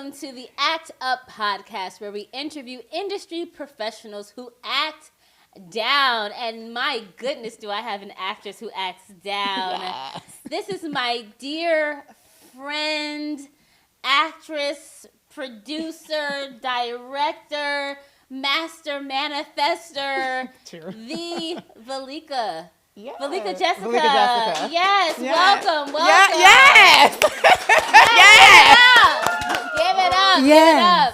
welcome to the Act Up podcast, where we interview industry professionals who act down. And my goodness, do I have an actress who acts down. Yes. This is my dear friend, actress, producer, director, master manifester, the Valeka. Yes. Valeka Jessica. Valeka Jessica. Yes. Yes. Welcome. Yes. Yes. Give it up. Yes. Give it up.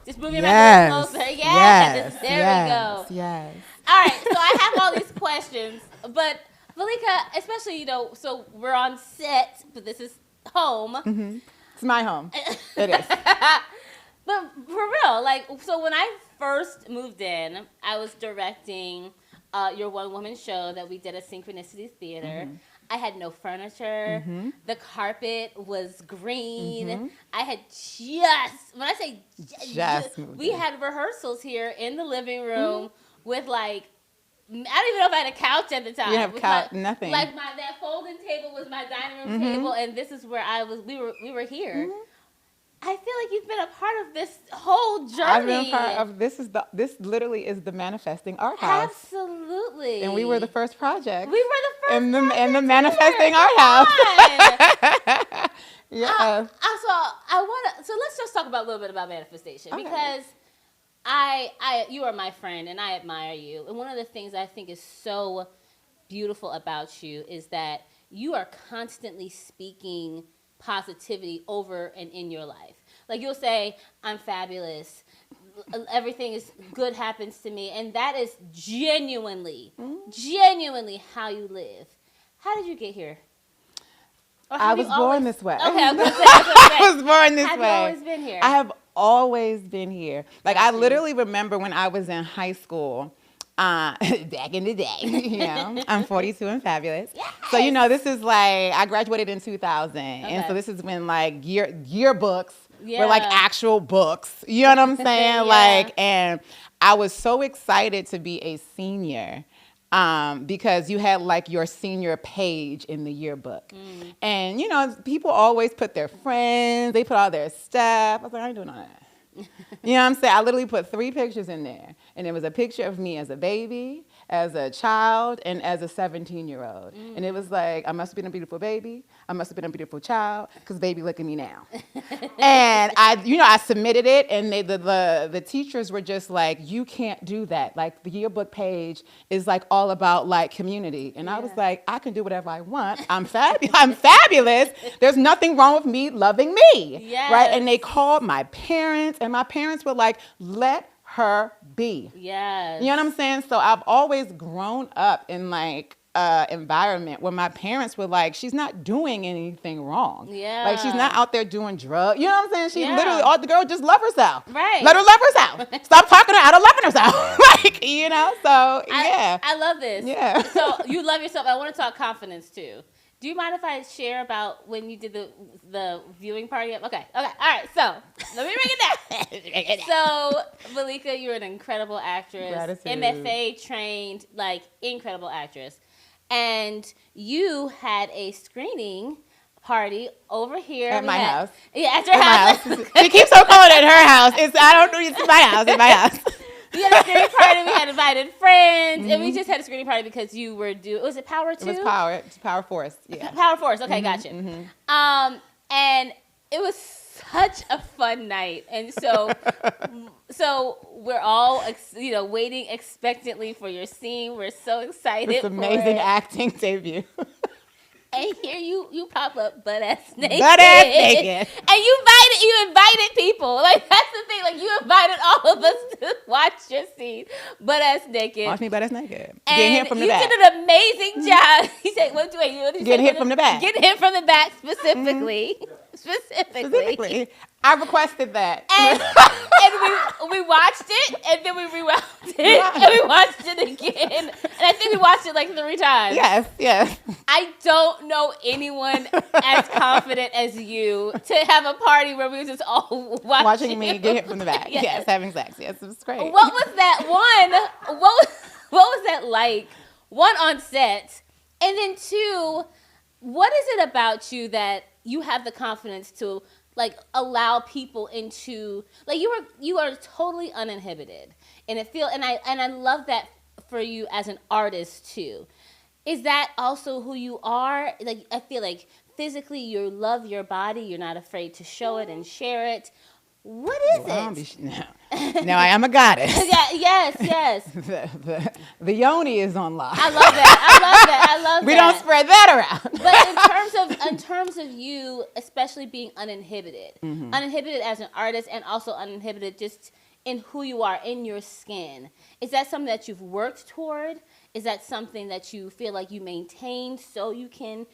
Just move your mic a little closer. Yes. There we go. Yes. All right. So I have all these questions, but Valeka, especially, so we're on set, but this is home. Mm-hmm. It's my home. It is. But for real, so when I first moved in, I was directing your one-woman show that we did at Synchronicity Theater. Mm-hmm. I had no furniture. Mm-hmm. The carpet was green. Mm-hmm. I had when I say we had rehearsals here in the living room with I don't even know if I had a couch at the time. You have couch, nothing. That folding table was my dining room table, and this is where we were here. Mm-hmm. I feel like you've been a part of this whole journey. I've been a part of this literally is the manifesting art house. Absolutely. And we were the first project. We were the first in the manifesting art house. Yeah. So let's just talk about a little bit about manifestation, okay. Because you are my friend and I admire you. And one of the things I think is so beautiful about you is that you are constantly speaking positivity over and in your life. Like you'll say, I'm fabulous. Everything is good happens to me. And that is genuinely how you live. How did you get here? I was born this way. Okay, I was going to say. I was born this way. Have you always been here? I have always been here. I literally remember when I was in high school, back in the day, I'm 42 and fabulous. Yes. So, this is I graduated in 2000. Okay. And so this is when yearbooks were actual books. You know what I'm saying? Yeah. And I was so excited to be a senior. Because you had your senior page in the yearbook. Mm. And, people always put their friends, they put all their stuff. I was like, I ain't doing all that. You know what I'm saying? I literally put 3 pictures in there. And it was a picture of me as a baby, as a child, and as a 17-year-old. Mm. And it was I must have been a beautiful baby. I must have been a beautiful child, because baby, look at me now. And I submitted it, and the teachers were just like, you can't do that. The yearbook page is all about community. And I was like, I can do whatever I want. I'm fabulous. There's nothing wrong with me loving me. Yes. Right? And they called my parents, and my parents were like, let her be. Yes. You know what I'm saying? So I've always grown up in environment where my parents were like, she's not doing anything wrong. Yeah. She's not out there doing drugs. You know what I'm saying? She literally, all the girl just love herself. Right. Let her love herself. Stop talking her out of loving herself. So yeah. I love this. Yeah. So you love yourself. I want to talk confidence too. Do you mind if I share about when you did the viewing party? Okay. All right. So let me bring it down. So Valeka, you're an incredible actress. Gratitude. MFA trained, incredible actress. And you had a screening party over here at my house. Yeah, at your house. She keeps on calling it her house. It's my house. It's my house. We had a screening party. We had invited friends, and we just had a screening party because you were was it Power 2? It was Power. It was Power Force. Yeah. Power Force. Okay, gotcha. Mm-hmm. And it was such a fun night, and so we're all waiting expectantly for your scene. We're so excited. This amazing acting debut. And here you pop up butt ass naked. And you invited people. That's the thing. You invited all of us to watch your scene butt ass naked. Watch me butt ass naked. And getting hit from the back. You did an amazing job. He said, what you getting hit from the back. Getting hit from the back specifically. Mm-hmm. Specifically. I requested that. And we watched it, and then we rewound it, and we watched it again. And I think we watched it 3 times. Yes. I don't know anyone as confident as you to have a party where we were just all watching me get hit from the back. Yes, having sex. Yes, it was great. What was that one? What was that like? One, on set, and then 2, what is it about you that you have the confidence to like allow people into, like, you are totally uninhibited, and I love that for you as an artist too. Is that also who you are? Like, I feel like physically you love your body, you're not afraid to show it and share it. What is it? No, I am a goddess. Yeah, yes. The yoni is on lock. I love that. We don't spread that around. But in terms of you, especially being uninhibited, uninhibited as an artist, and also uninhibited just in who you are, in your skin, is that something that you've worked toward? Is that something that you feel like you maintained so you can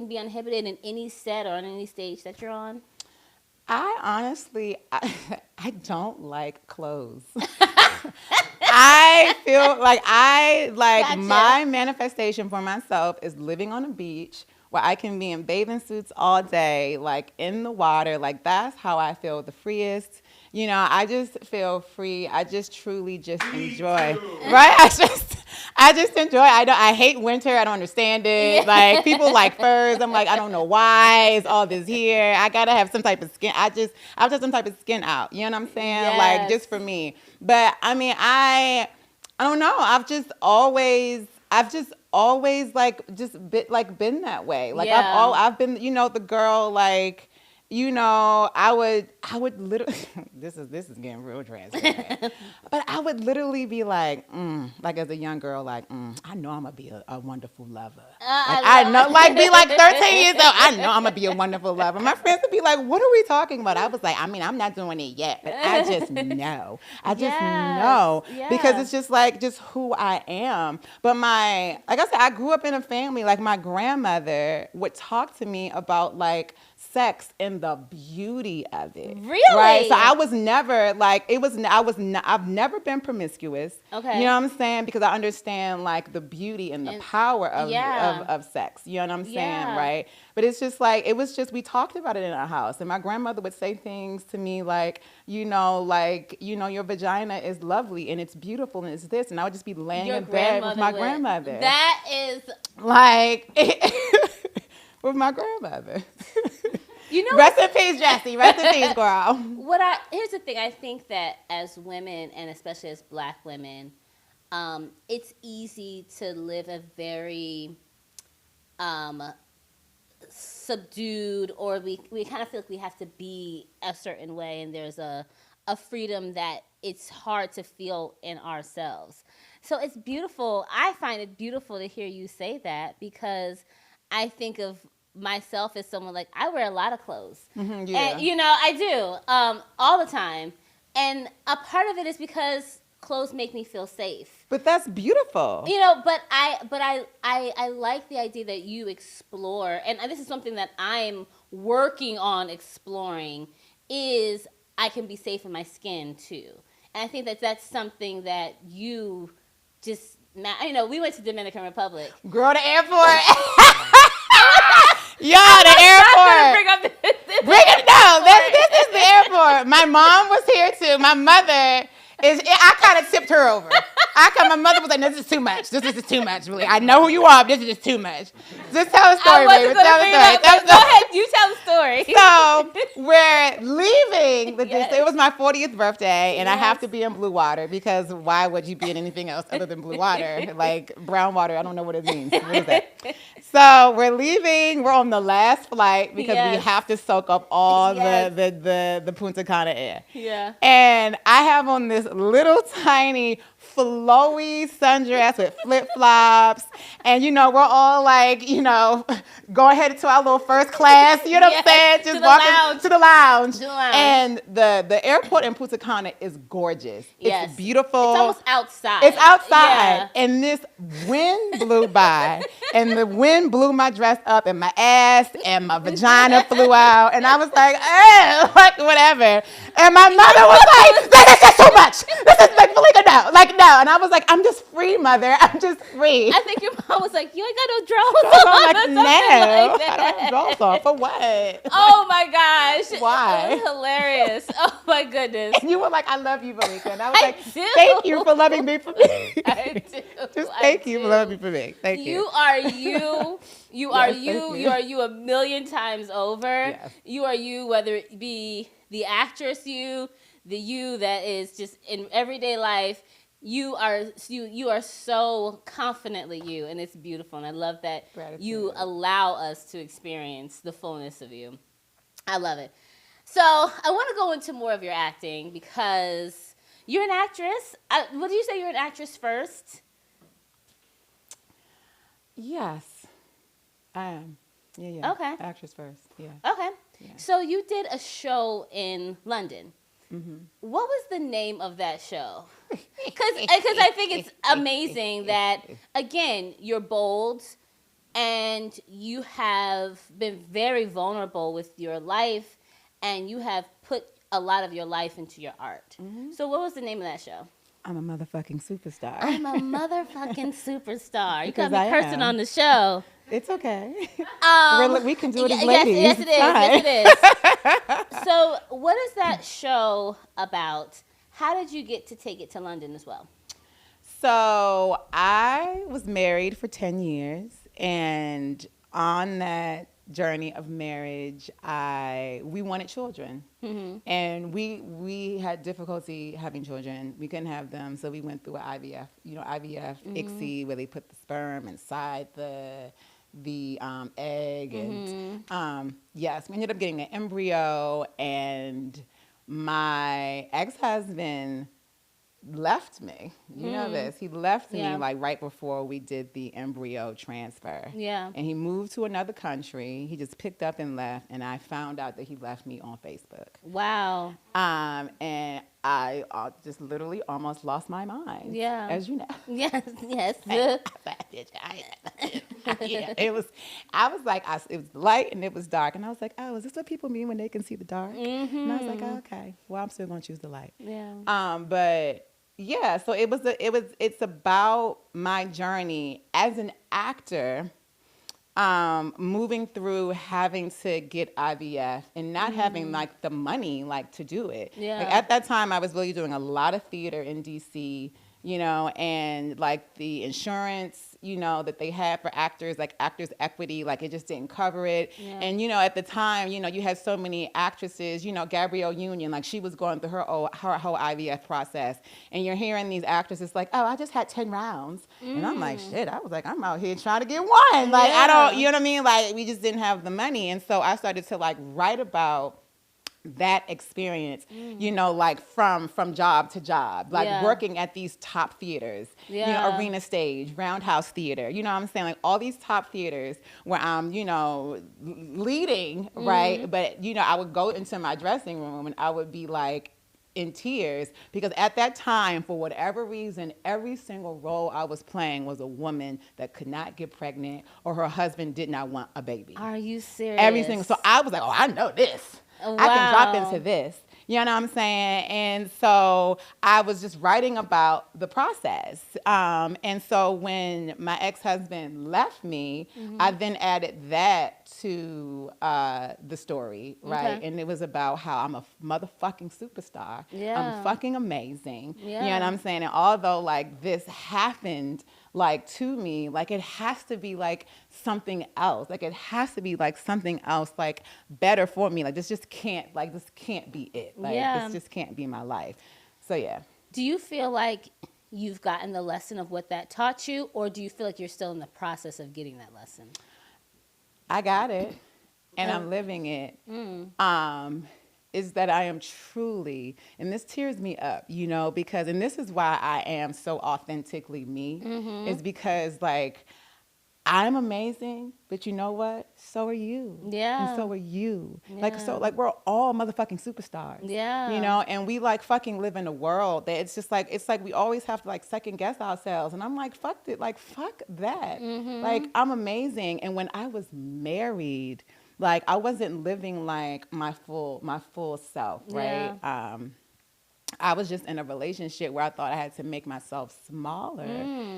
be uninhibited in any set or on any stage that you're on? I honestly, I don't like clothes. I feel like gotcha. My manifestation for myself is living on a beach where I can be in bathing suits all day, like in the water. Like, that's how I feel the freest. You know, I just feel free. I just truly just enjoy. Right? I just enjoy. I hate winter. I don't understand it. Yeah. Like, people like furs. I'm like, I don't know why it's all this here. I gotta have some type of skin. I'll just have some type of skin out. You know what I'm saying? Yes. Like, just for me. But I mean, I don't know. I've just always like been that way. Like, yeah. I've been, you know, the girl, like, you know, I would literally, this is getting real transparent, but I would literally be like as a young girl, like, I know I'm gonna be a wonderful lover. I know, like, be like 13 years old, I know I'm gonna be a wonderful lover. My friends would be like, what are we talking about? I was like, I mean, I'm not doing it yet, but I just know. Know, because it's just like, just who I am. But like I said, I grew up in a family, like, my grandmother would talk to me about, like, sex and the beauty of it. Really? Right? So I was never like, I've never been promiscuous. Okay. You know what I'm saying? Because I understand, like, the beauty and the power of sex. You know what I'm saying? Right? But it's just like, it was just, we talked about it in our house. And my grandmother would say things to me like, your vagina is lovely and it's beautiful and it's this. And I would just be laying in bed with my grandmother. That is like, with my grandmother. You know, rest in peace, Jessie. Rest in peace, girl. Here's the thing. I think that as women, and especially as Black women, it's easy to live a very subdued, or we kind of feel like we have to be a certain way, and there's a freedom that it's hard to feel in ourselves. So it's beautiful. I find it beautiful to hear you say that, because I think of myself as someone, like, I wear a lot of clothes. Mm-hmm, yeah. And, you know, I do, all the time. And a part of it is because clothes make me feel safe. But that's beautiful. You know, but I like the idea that you explore, and this is something that I'm working on exploring, is I can be safe in my skin too. And I think that that's something that you just, you know, we went to Dominican Republic. Girl, the airport. Yo, the airport. Bring it down. This is the airport. My mom was here too. My mother I kind of tipped her over. My mother was like, no, this is too much. This is too much, really. I know who you are, but this is just too much. Just tell a story, baby. Go ahead, you tell the story. So we're leaving. It was my 40th birthday, and I have to be in blue water, because why would you be in anything else other than blue water? Like brown water, I don't know what it means. What is that? So we're leaving. We're on the last flight because we have to soak up all the Punta Cana air. Yeah. And I have on this little tiny flowy sundress with flip-flops, and we're all like, go ahead to our little first class, you know what I'm saying? Just walking to the lounge. And the airport in Punta Cana is gorgeous. It's beautiful. It's almost outside. It's outside. And this wind blew by, and the wind blew my dress up, and my ass and my vagina flew out, and I was like, whatever. And my mother was like, this is just too much. This is like, Valeka, no. Like, no. And I was like, I'm just free, mother. I'm just free. I think your I was like, you ain't got no draws on. I'm like, or no, something like I don't have draws on. For what? Oh my gosh. Why? It was hilarious. Oh my goodness. And you were like, I love you, Valeka. And I was I like, do. thank you for loving me for me. I do. Just I thank you do. for loving me for me. Thank you. You are you. You Yes, are thank you. you. You are you a million times over. Yes. You are you, whether it be the actress the you that is just in everyday life. You are so confidently you, and it's beautiful. And I love that Gratitude. you allow us to experience the fullness of you. I love it. So I want to go into more of your acting because you're an actress. Would you say you're an actress first? Yes, I am. Yeah. Okay. Actress first. Yeah. Okay. Yeah. So you did a show in London. Mm-hmm. What was the name of that show? Because I think it's amazing that, again, you're bold and you have been very vulnerable with your life and you have put a lot of your life into your art. Mm-hmm. So what was the name of that show? I'm a motherfucking superstar. I'm a motherfucking superstar. You got Because me I cursing am. on the show. It's okay. We We can do it as yes, ladies. yes, it It's is. fine. Yes, it is. So, what is that show about? How did you get to take it to London as well? So I was married for 10 years, and on that journey of marriage, we wanted children, and we had difficulty having children. We couldn't have them, so we went through an IVF. IVF, ICSI, where they put the sperm inside the egg, and yes, we ended up getting an embryo, and my ex-husband left me. You know this. He left me like right before we did the embryo transfer. Yeah. And he moved to another country. He just picked up and left, and I found out that he left me on Facebook. Wow. And I just literally almost lost my mind. Yeah. As you know. Yes. Yeah, it was like, it was light and it was dark. And I was like, oh, is this what people mean when they can see the dark? And I was like, oh, okay, well, I'm still going to choose the light. Yeah. But yeah, so it's about my journey as an actor, moving through having to get IVF and not having like the money like to do it. Yeah. Like at that time, I was really doing a lot of theater in DC, and like the insurance, that they had for actors, like Actors Equity, like it just didn't cover it. Yeah. And, at the time, you had so many actresses, Gabrielle Union, like she was going through her whole IVF process. And you're hearing these actresses like, oh, I just had 10 rounds. And I'm like, shit, I was like, I'm out here trying to get one. Like, I don't, you know what I mean? Like, we just didn't have the money. And so I started to like write about that experience, like from job to job, like working at these top theaters, Arena Stage, Roundhouse Theater, you know what I'm saying? Like all these top theaters where I'm, leading, right? But, I would go into my dressing room and I would be like in tears because at that time, for whatever reason, every single role I was playing was a woman that could not get pregnant or her husband did not want a baby. Are you serious? Every single, so I was like, oh, I know this. Wow. I can drop into this. You know what I'm saying? And so I was just writing about the process. And so when my ex-husband left me, I then added that to the story, right? Okay. And it was about how I'm a motherfucking superstar. Yeah. I'm fucking amazing. Yeah. You know what I'm saying? And although like this happened like to me, like it has to be like something else. Like it has to be like something else like better for me. Like this can't be it. Like this just can't be my life. So yeah. Do you feel like you've gotten the lesson of what that taught you, or do you feel like you're still in the process of getting that lesson? I got it and I'm living it. Is that I am truly, and this tears me up, because, and this is why I am so authentically me, is because like, I'm amazing, but you know what? So are you. Yeah. And so are you. Yeah. Like we're all motherfucking superstars. Yeah. And we like fucking live in a world that it's like we always have to like second guess ourselves. And I'm like, fuck it. Like, fuck that. Like, I'm amazing. And when I was married, like I wasn't living like my full self, right? I was just in a relationship where I thought I had to make myself smaller,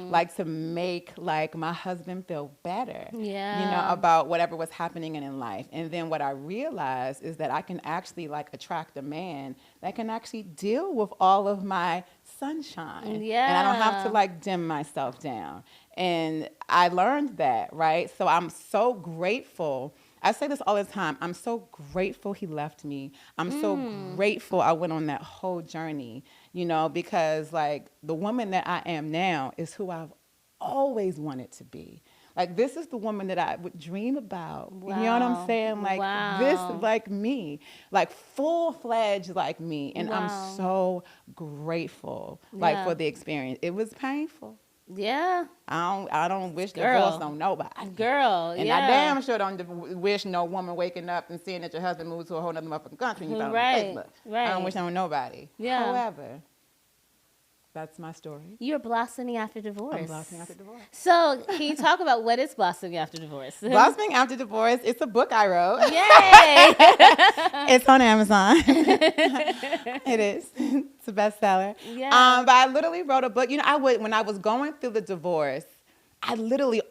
like to make like my husband feel better, about whatever was happening in life. And then what I realized is that I can actually like attract a man that can actually deal with all of my sunshine. And I don't have to like dim myself down. And I learned that, right? So I'm so grateful. I say this all the time. I'm so grateful he left me. I'm so grateful I went on that whole journey, because like the woman that I am now is who I've always wanted to be. Like, this is the woman that I would dream about. Wow. You know what I'm saying? Like, this, like me, like full-fledged like me. And I'm so grateful, like, for the experience. It was painful. Yeah. I don't wish divorce on nobody. Girl, and I damn sure don't wish no woman waking up and seeing that your husband moved to a whole other motherfucking country and you found him on Facebook. Right. I don't wish on nobody. Yeah. However, that's my story. You're blossoming after divorce. I'm blossoming after divorce. So can you talk about what is blossoming after divorce? Blossoming after divorce, it's a book I wrote. Yay! It's on Amazon. It is. It's a bestseller. Yeah. But I literally wrote a book. When I was going through the divorce,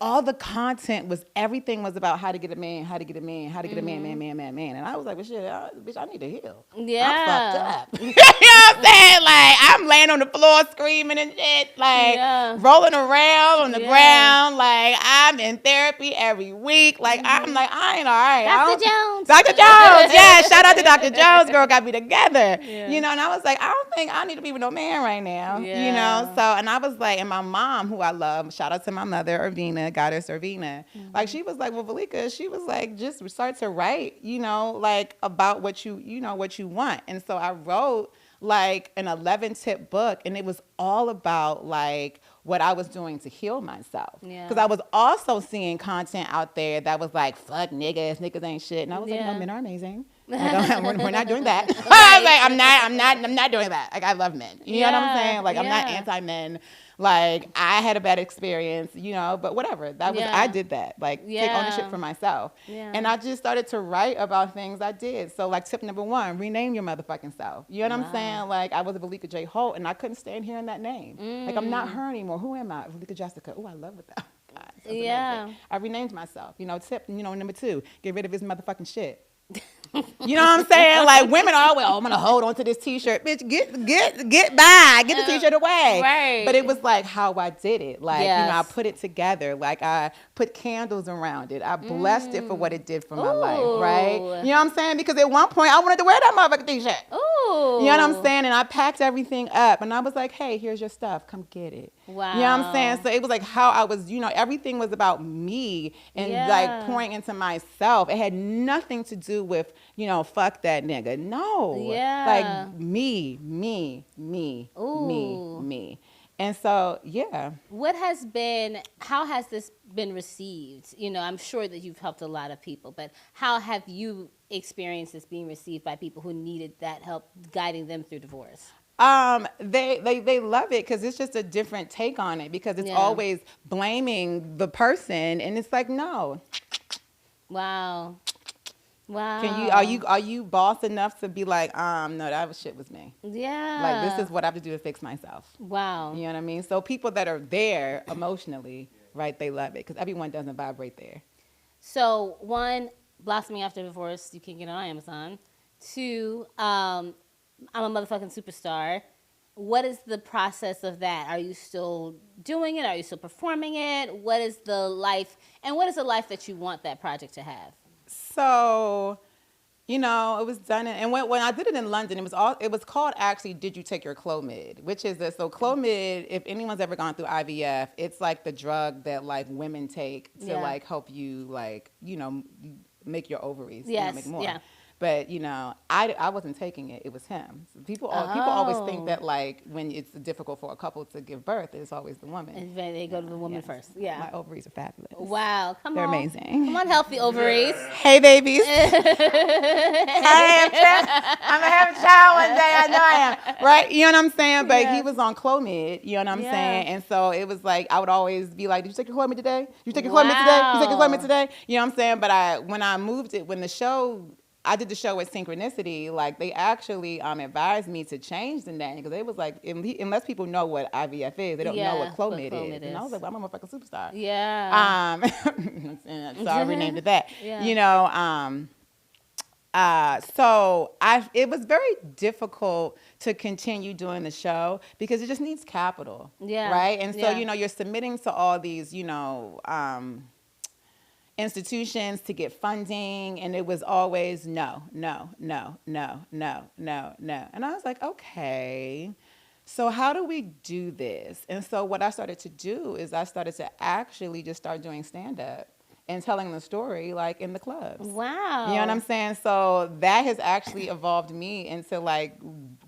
all the content everything was about how to get a man, how to get a man, how to get a man. And I was like, well, shit, bitch, I need to heal. Yeah. I'm fucked up. You know what I'm saying? Like, I'm laying on the floor screaming and shit, like, rolling around on the ground. Like, I'm in therapy every week. Like, I'm like, I ain't all right. Dr. Jones. Yeah, shout out to Dr. Jones. Girl got me together. Yeah. And I was like, I don't think I need to be with no man right now. Yeah. So, and I was like, and my mom, who I love, shout out to my mother, Rhavynn, goddess Rhavynn. Like, she was like, well, Valeka, she was like, just start to write, like about what what you want. And so I wrote like an 11-tip book, and it was all about like what I was doing to heal myself. Because I was also seeing content out there that was like, fuck niggas ain't shit. And I was like, no, men are amazing. Like, we're not doing that. I was like, I'm not doing that. Like, I love men. You know what I'm saying? Like, I'm not anti-men. Like, I had a bad experience, but whatever. I did that. Like, take ownership for myself. Yeah. And I just started to write about things I did. So, like, tip number 1, rename your motherfucking self. You know what I'm saying? Like, I was a Valeka J. Holt, and I couldn't stand hearing that name. Like, I'm not her anymore. Who am I? Valeka Jessica. Oh, I love it though. God, amazing. I renamed myself. Tip, number 2, get rid of his motherfucking shit. You know what I'm saying? Like, women are always, I'm gonna hold on to this t-shirt. Bitch, get by. Get the t-shirt away. Right. But it was like how I did it. Like, I put it together. Like, I put candles around it. I blessed it for what it did for my life, right? You know what I'm saying? Because at one point I wanted to wear that motherfucking t-shirt. Ooh. You know what I'm saying? And I packed everything up and I was like, hey, here's your stuff. Come get it. Wow. You know what I'm saying? So it was like how I was, everything was about me and like pouring into myself. It had nothing to do with, fuck that nigga. No. Yeah. Like me. Ooh. Me. And so, yeah. How has this been received? I'm sure that you've helped a lot of people, but how have you experienced this being received by people who needed that help guiding them through divorce? They love it because it's just a different take on it because it's always blaming the person and it's like, no. Wow. Are you boss enough to be like, no, that shit was me. Yeah. Like, this is what I have to do to fix myself. Wow. You know what I mean? So people that are there emotionally, right, they love it because everyone doesn't vibrate there. So 1, blossoming after divorce, you can get it on Amazon. 2, I'm a motherfucking superstar. What is the process of that? Are you still doing it? Are you still performing it? What is the life, and what is the life that you want that project to have? So, it was done, and when I did it in London, it was called actually, Did You Take Your Clomid? Which is this. So Clomid, if anyone's ever gone through IVF, it's like the drug that like women take to like help you like, make your ovaries make more. Yeah. But, I wasn't taking it. It was him. So people always think that, like, when it's difficult for a couple to give birth, it's always the woman. And they go to the woman first. Yeah. My ovaries are fabulous. Wow. They're amazing. Come on, healthy ovaries. Hey, babies. I'm going to have a child one day. I know I am. Right? You know what I'm saying? But he was on Clomid. You know what I'm saying? And so it was like, I would always be like, did you take your Clomid today? Did you take your Clomid today? You take your Clomid today? You know what I'm saying? But when I moved it, when the show... I did the show with Synchronicity, like they actually advised me to change the name because they was like, unless people know what IVF is, they don't know what Clomid is. And I was like, well, I'm a motherfucking superstar. Yeah. So I renamed it that. Yeah. You know, so it was very difficult to continue doing the show because it just needs capital. Yeah. Right. And so, Yeah. you know, you're submitting to all these, you know, institutions to get funding, and it was always no, no, no, no, no, no, no. And I was like, okay, so how do we do this? And so what I started to do is I started to actually just start doing stand-up and telling the story like in the clubs. Wow. You know what I'm saying? So that has actually evolved me into like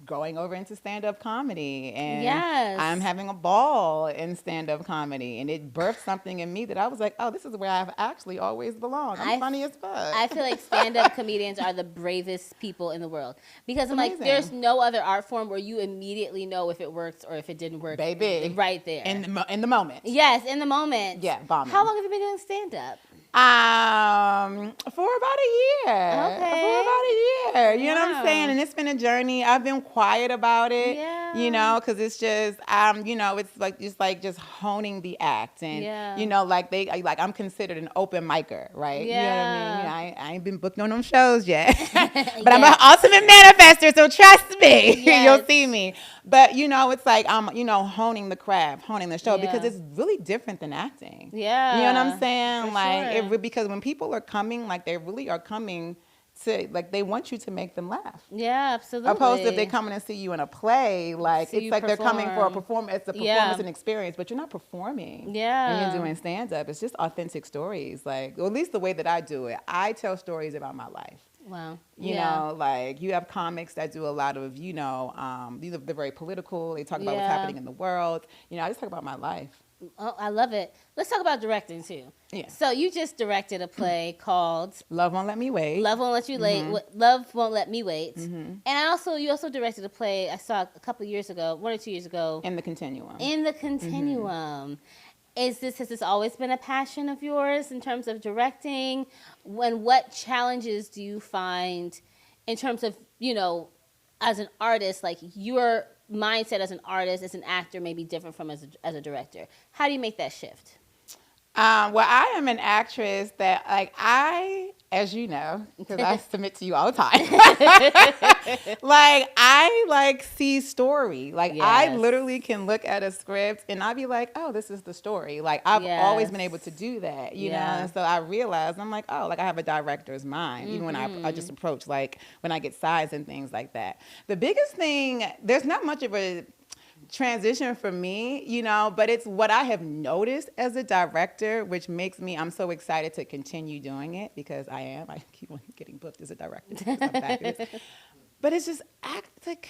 going over into stand-up comedy, and yes. I'm having a ball in stand-up comedy, and it birthed something in me that I was like, oh, this is where I've actually always belonged. I'm funny as fuck. I feel like stand-up comedians are the bravest people in the world because I'm amazing. like, there's no other art form where you immediately know if it works or if it didn't work. Baby. Right there. In the moment. Yes, in the moment. Yeah, bombing. How long have you been doing stand-up? For about a year. Okay. For about a year. You know what I'm saying? And it's been a journey. I've been quiet about it. Yeah. You know, because it's just, you know, it's like just honing the act. And, you know, like I'm considered an open micer, right? Yeah. You know what I mean? I ain't been booked on them shows yet. But I'm an ultimate manifester, so trust me. Yes. You'll see me. But, you know, it's like I'm, you know, honing the craft, honing the show, because it's really different than acting. Yeah. You know what I'm saying? For like, sure. because when people are coming, like, they really are coming to, like, they want you to make them laugh. Yeah, absolutely. Opposed to if they coming and see you in a play, like, See it's you like they're coming for a perform. performance. It's a performance and experience, but you're not performing. Yeah. When you're doing stand-up. It's just authentic stories. Like, or at least the way that I do it. I tell stories about my life. Wow. You know, like you have comics that do a lot of, you know, they're very political. They talk about what's happening in the world. You know, I just talk about my life. Oh, I love it. Let's talk about directing too. Yeah. So you just directed a play called Love Won't Let Me Wait. Love Won't Let You Love Won't Let Me Wait. And you also directed a play I saw a couple years ago, 1 or 2 years ago. In the Continuum. In the Continuum. Has this always been a passion of yours in terms of directing? What challenges do you find in terms of, you know, as an artist, like your mindset as an artist, as an actor may be different from as a director. How do you make that shift? Well, I am an actress that, like, as you know, because I submit to you all the time, like, I, see story. Like, I literally can look at a script and I'll be like, oh, this is the story. Like, I've always been able to do that, you know? And so I realized, I'm like, oh, like, I have a director's mind, even when I just approach, like, when I get sides and things like that. The biggest thing, there's not much of a transition for me, you know, but it's what I have noticed as a director, which makes me, I'm so excited to continue doing it because I keep on getting booked as a director. I'm back at this. But it's just actors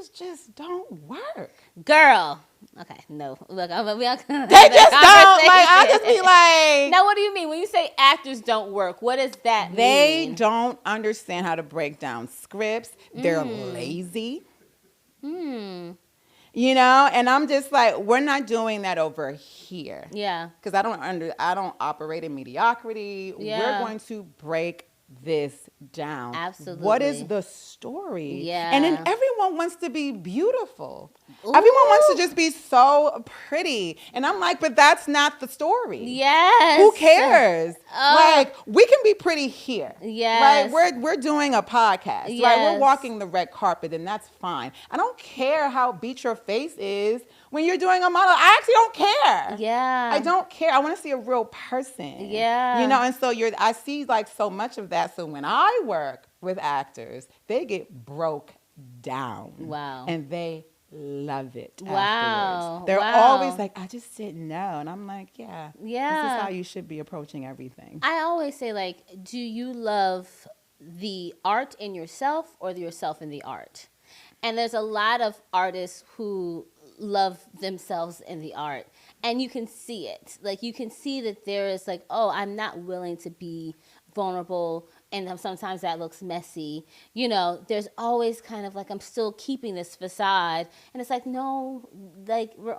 just don't work. Girl. Okay, no. Look, they just don't. Like, I just be like. Now, what do you mean? When you say actors don't work, what does that mean? They don't understand how to break down scripts. They're lazy. You know, and I'm just like, we're not doing that over here. Yeah. Because I don't operate in mediocrity. Yeah. We're going to break this down. Absolutely. What is the story? Yeah. And then everyone wants to be beautiful. Ooh. Everyone wants to just be so pretty. And I'm like, but that's not the story. Yes. Who cares? Like, we can be pretty here. Yes. Right? We're doing a podcast. Yes. Right? We're walking the red carpet, and that's fine. I don't care how beat your face is when you're doing a model. I actually don't care. Yeah. I don't care. I want to see a real person. Yeah. You know, and so I see like so much of that. So when I work with actors, they get broke down. Wow. And they love it. Wow. Afterwards. They're always like, I just didn't know. And I'm like, yeah. Yeah. This is how you should be approaching everything. I always say, like, do you love the art in yourself or yourself in the art? And there's a lot of artists who love themselves in the art. And you can see it. Like, you can see that there is like, oh, I'm not willing to be vulnerable and then sometimes that looks messy. You know, there's always kind of like, I'm still keeping this facade, and it's like, no, like we're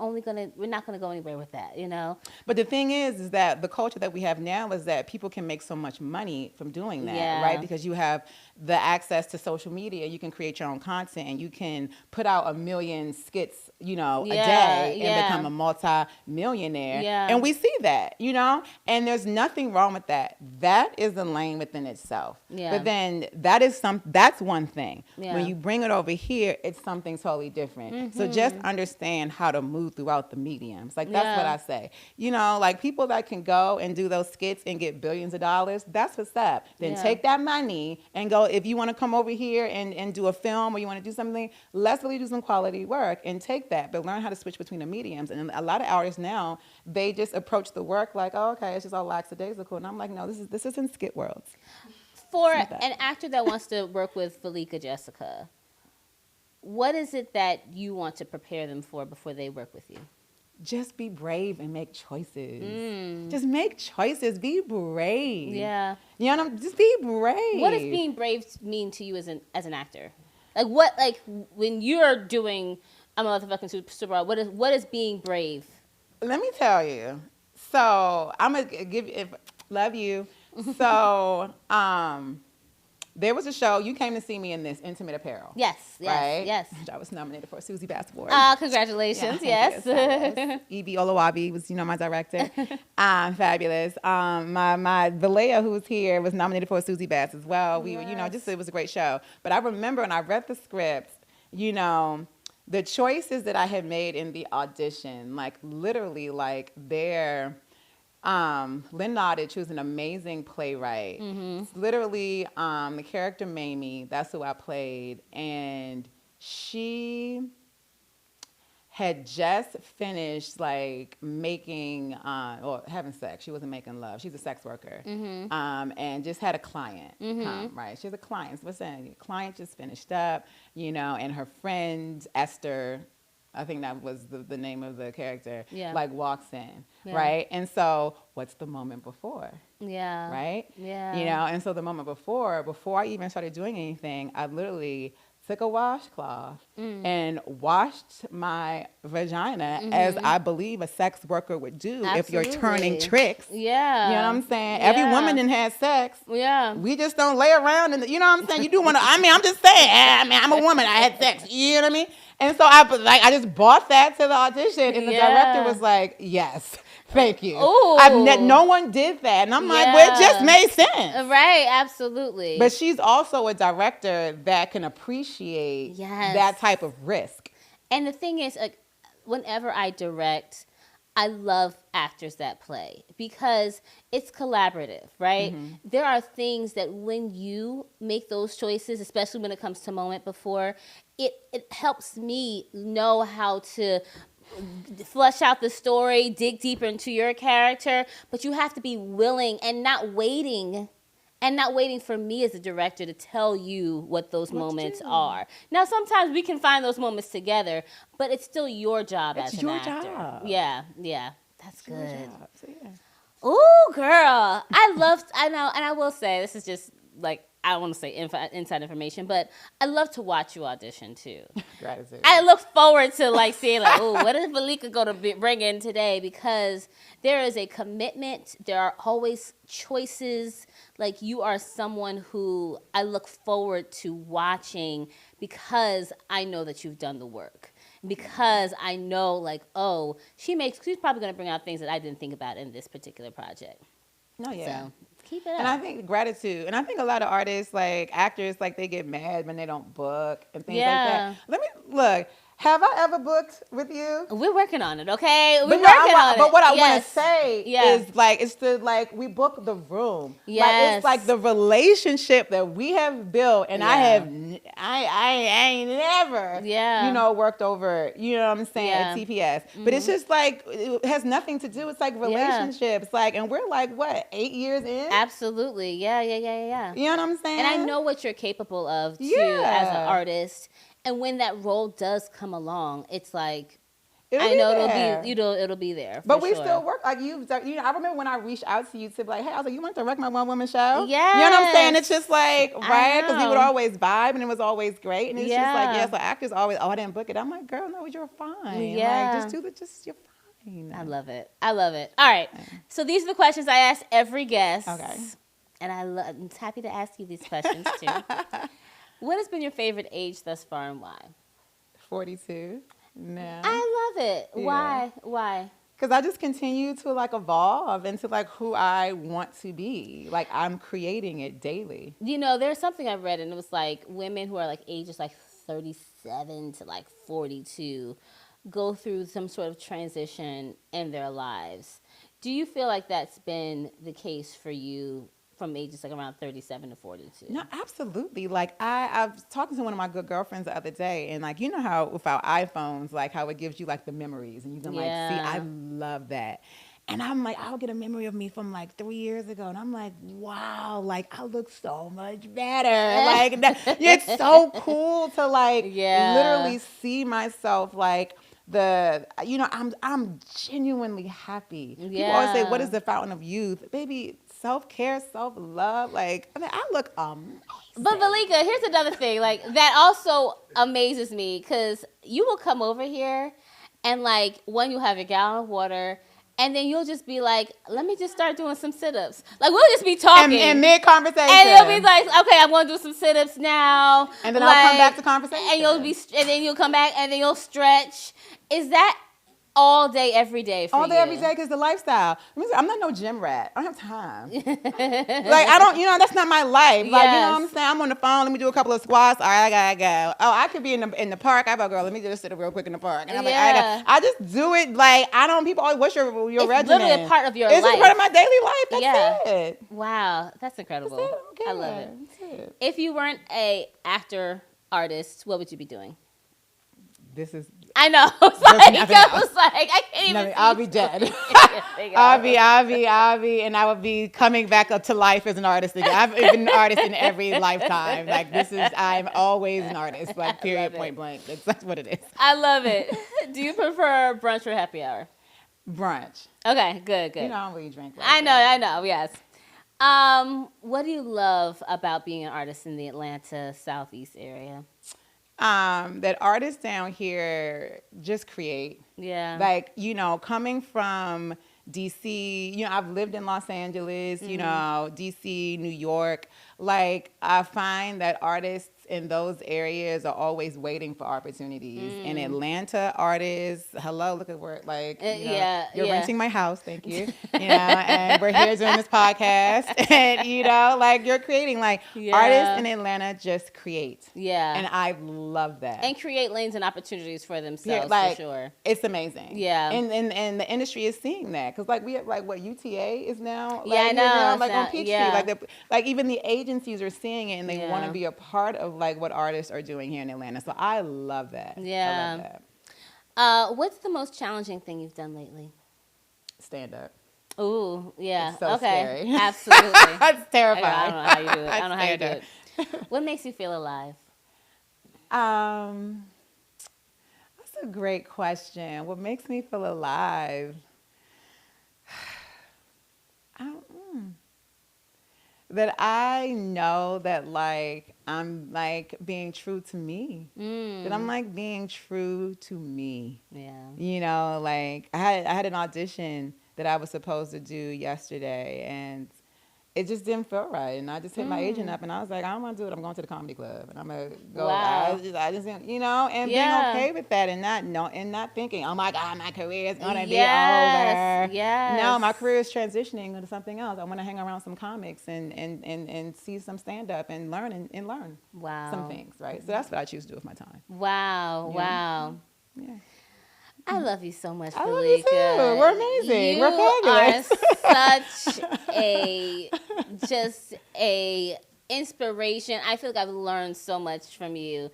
not gonna go anywhere with that, you know. But the thing is that the culture that we have now is that people can make so much money from doing that, Yeah. right? Because you have the access to social media, you can create your own content, and you can put out 1 million skits, you know, a day and become a multi-millionaire. Yeah. And we see that, you know, and there's nothing wrong with that. That is a lane within itself. Yeah. But then that's one thing. Yeah. When you bring it over here, it's something totally different. So just understand how to move throughout the mediums. Like, that's what I say. You know, like, people that can go and do those skits and get billions of dollars, that's what's up. Then take that money and go, if you want to come over here and do a film, or you want to do something, let's really do some quality work and take that. But learn how to switch between the mediums. And a lot of artists now, they just approach the work like, oh, okay, it's just all lackadaisical. And I'm like, no, this is in skit worlds. For an actor that wants to work with Valeka Jessica, what is it that you want to prepare them for before they work with you? Just be brave and make choices. Just make choices. Be brave. Yeah. You know, just be brave. What does being brave mean to you as an actor? Like when you're doing I'm a motherfucking superstar, what is being brave? Let me tell you. So I'm gonna love you. So there was a show, you came to see me in this, Intimate Apparel. Yes, right? yes. I was nominated for a Susie Bass Award. Congratulations, Yeah, yes. Evie Olawabi was, my director. Fabulous. My Valeka, who was here, was nominated for a Susie Bass as well. We were, it was a great show. But I remember when I read the scripts, the choices that I had made in the audition, like literally, like Lynn Nottage, who's an amazing playwright. Literally, the character Mamie, that's who I played, and she had just finished like making or having sex. She wasn't making love. She's a sex worker, and just had a client come. Right, she has a client. So what's saying? The client just finished up, and her friend Esther, I think that was the name of the character, like walks in, right? And so what's the moment before? Yeah. Right? Yeah. And so the moment before I even started doing anything, I literally took a washcloth and washed my vagina as I believe a sex worker would do. Absolutely. If you're turning tricks. Yeah. You know what I'm saying? Yeah. Every woman that has sex. Yeah. We just don't lay around and you know what I'm saying? You do want to, I'm just saying, I'm a woman, I had sex. You know what I mean? And so I just bought that to the audition, and the director was like, yes, thank you. No one did that. And I'm like, well, it just made sense. Right, absolutely. But she's also a director that can appreciate that type of risk. And the thing is, like, whenever I direct, I love actors that play because it's collaborative, right? There are things that when you make those choices, especially when it comes to moment before, it helps me know how to flesh out the story, dig deeper into your character, but you have to be willing and not waiting for me as a director to tell you what those moments are. Now, sometimes we can find those moments together, but it's still your job as an actor. It's your job. Yeah. That's good. Your job. So, yeah. Ooh, girl. I know, and I will say, this is just like, I don't want to say inside information, but I love to watch you audition too. Gratitude. I look forward to like seeing like, oh, what is Valeka going to bring in today? Because there is a commitment. There are always choices. Like, you are someone who I look forward to watching because I know that you've done the work. Because I know, like, oh, she's probably going to bring out things that I didn't think about in this particular project. No, yeah. So, keep it up. And I think gratitude. And I think a lot of artists, like actors, like they get mad when they don't book and things like that. Let me look. Have I ever booked with you? We're working on it, okay? But what I want to say is like we book the room. Yes. Like it's like the relationship that we have built, and I ain't never worked over, you know what I'm saying, at TPS. But it's just like it has nothing to do. It's like relationships, like, and we're like what, 8 years in? Absolutely, yeah. You know what I'm saying? And I know what you're capable of too as an artist. And when that role does come along, it's like, I know it'll be there. But we still work. Like I remember when I reached out to you to be like, hey, I was like, you want to direct my one woman show? Yeah. You know what I'm saying? It's just like, right? Because we would always vibe and it was always great. And it's just like, yeah, so actors always, I didn't book it. I'm like, girl, no, you're fine. Yeah. Like, you're fine. I love it. All right. So these are the questions I ask every guest. Okay. And I'm happy to ask you these questions too. What has been your favorite age thus far and why? 42. No. I love it. Yeah. Why? Because I just continue to like evolve into like who I want to be. Like I'm creating it daily. There's something I read and it was like women who are like ages like 37 to like 42 go through some sort of transition in their lives. Do you feel like that's been the case for you from ages like around 37 to 42? No, absolutely. Like I was talking to one of my good girlfriends the other day, and like how with our iPhones, like how it gives you like the memories, and you can like see. I love that. And I'm like, I'll get a memory of me from like 3 years ago, and I'm like, wow, like I look so much better. Like it's so cool to like literally see myself like. I'm genuinely happy. People always say, what is the fountain of youth? Baby, self-care, self-love. Like, I look amazing. But Valeka, here's another thing. Like, that also amazes me because you will come over here and like, you'll have a gallon of water and then you'll just be like, let me just start doing some sit-ups. Like, we'll just be talking. In mid-conversation. And you'll be like, okay, I'm going to do some sit-ups now. And then I'll come back to conversation. And then you'll come back and then you'll stretch. Is that all day, every day for you? All day, every day, because the lifestyle. I'm not no gym rat. I don't have time. Like, I don't, that's not my life. Like, you know what I'm saying? I'm on the phone. Let me do a couple of squats. All right, I gotta go. Oh, I could be in the park. I go, girl, let me just sit up real quick in the park. And I'm like, I just do it. Like, people always, what's your regimen? It's literally a part of your life. It's a part of my daily life. That's it. Wow, that's incredible. That's it. Okay. I love it. If you weren't a actor, artist, what would you be doing? I know. I can't even. I'll be dead. I'll be, and I would be coming back up to life as an artist again. I've been an artist in every lifetime. Like I'm always an artist. Like period, point blank. That's what it is. I love it. Do you prefer brunch or happy hour? Brunch. Okay, good. I don't really drink. I know. Yes. What do you love about being an artist in the Atlanta Southeast area? That artists down here just create. Yeah. Like, coming from DC, I've lived in Los Angeles, DC, New York. Like, I find that artists in those areas are always waiting for opportunities. In Atlanta, artists, hello, look at where, like, you're renting my house, thank you. And we're here doing this podcast. And, like, you're creating, like, artists in Atlanta just create. Yeah. And I love that. And create lanes and opportunities for themselves, like, for sure. It's amazing. Yeah. And the industry is seeing that. Because, like, we have, like, what, UTA is now? Like, I know. Like, on Peachtree. Like, even the agencies are seeing it, and they want to be a part of, like, what artists are doing here in Atlanta. So I love that. Yeah. I love that. What's the most challenging thing you've done lately? Stand up. Ooh, yeah. It's so scary. Absolutely. It's terrifying. I don't know how you do it. What makes you feel alive? That's a great question. What makes me feel alive? That I know that, like, I'm, like, being true to me. That I'm, like, being true to me. Yeah. Like, I had an audition that I was supposed to do yesterday, and it just didn't feel right. And I just hit my agent up, and I was like, I don't want to do it. I'm going to the comedy club, and I'm going to go. Wow. I just, and being okay with that, and not thinking, oh my God, my career is going to be over. Yes. No, my career is transitioning into something else. I want to hang around some comics and see some stand up and learn some things, right? So that's what I choose to do with my time. Wow. Yeah. I love you so much, Valeka. I love you too. We're amazing. We're fabulous. You are such a inspiration. I feel like I've learned so much from you.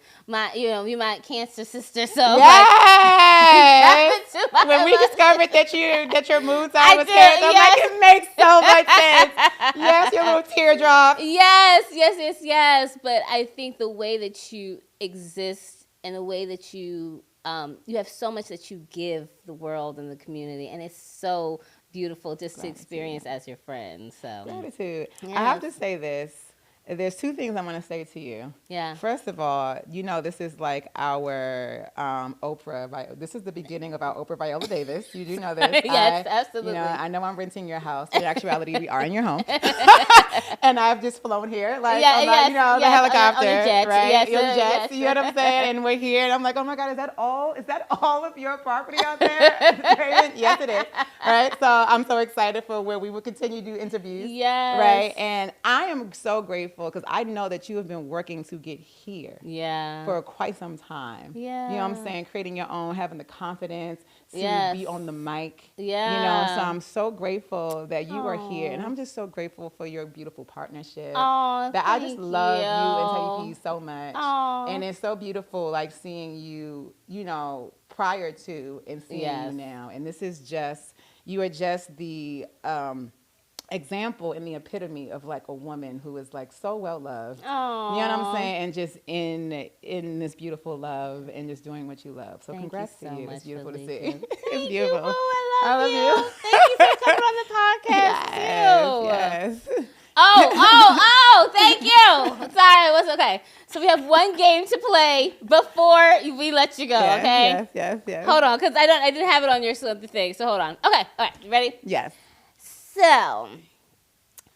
You're my cancer sister. So yes. When we discovered that your mood sign was cancer, I'm like, it makes so much sense. Yes, your little teardrop. Yes. But I think the way that you exist and the way that you you have so much that you give the world and the community, and it's so beautiful just to experience as your friend. So Gratitude. Yes. I have to say this. There's two things I want to say to you. Yeah. First of all, this is like our Oprah. This is the beginning of our Oprah Viola Davis. You do know this. Yes, absolutely. I know I'm renting your house. In actuality, we are in your home. And I've just flown here, like on the helicopter, on your jets. right? Yes, Your jets. yes. You know what I'm saying? And we're here, and I'm like, oh my God, is that all? Is that all of your property out there? Yes, it is. Right. So I'm so excited for where we will continue to do interviews. Yes. Right. And I am so grateful because I know that you have been working to get here for quite some time. Yeah. You know what I'm saying? Creating your own, having the confidence to be on the mic. Yeah. So I'm so grateful that you are here. And I'm just so grateful for your beautiful partnership. Oh, that I just love you and you TP so much. Aww. And it's so beautiful, like seeing you, prior to and seeing you now. And this is just, you are just the example and the epitome of like a woman who is like so well loved. Aww. You know what I'm saying? And just in this beautiful love and just doing what you love. So congrats to you. It's beautiful to see. It's beautiful. I love you. Thank you for coming on the podcast yes, too. Yes. Oh, thank you. Sorry, it was okay. So we have one game to play before we let you go, okay? Yes. Hold on, because I didn't have it on your thing, so hold on. Okay, all right, you ready? Yes. So,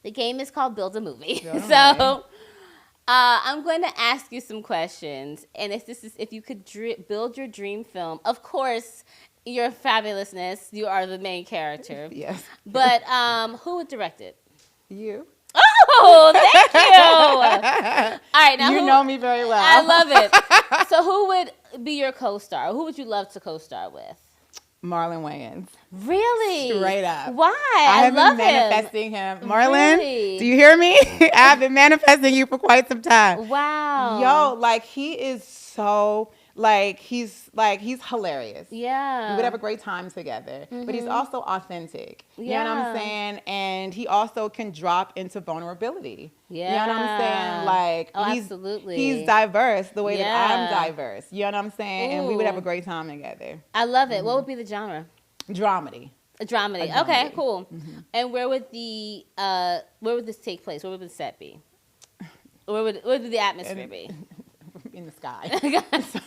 the game is called Build a Movie. So, I'm going to ask you some questions, and if you could build your dream film, of course, your fabulousness, you are the main character. Yes. But who would direct it? You. Oh, thank you. All right, now you know me very well. I love it. So, who would be your co-star? Who would you love to co-star with? Marlon Wayans. Really? Straight up. Why? I have love been manifesting him. Marlon, Really? do you hear me? I've been manifesting you for quite some time. Wow. Yo, like he is so he's hilarious. Yeah. We would have a great time together. But he's also authentic. You know what I'm saying? And he also can drop into vulnerability. Yeah. You know what I'm saying? Like absolutely. He's diverse the way that I'm diverse. You know what I'm saying? Ooh. And we would have a great time together. I love it. What would be the genre? Dramedy. A dramedy. Okay, cool. And where would this take place? Where would the set be? Where would the atmosphere be? In the sky. So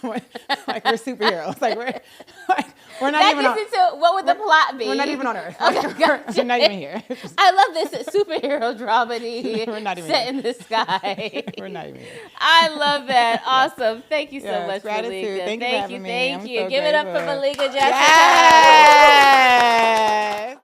like we're superheroes. We're not that even gets into what would the plot be? We're not even on Earth. Okay, we're not even here. I love this superhero dramedy we're not even set here. in the sky. We're not even here. I love that. Awesome. Thank you so much, gratitude. Valeka. Thank you for having me. Thank I'm you. so Give it up for grateful. Valeka Jackson. Yes.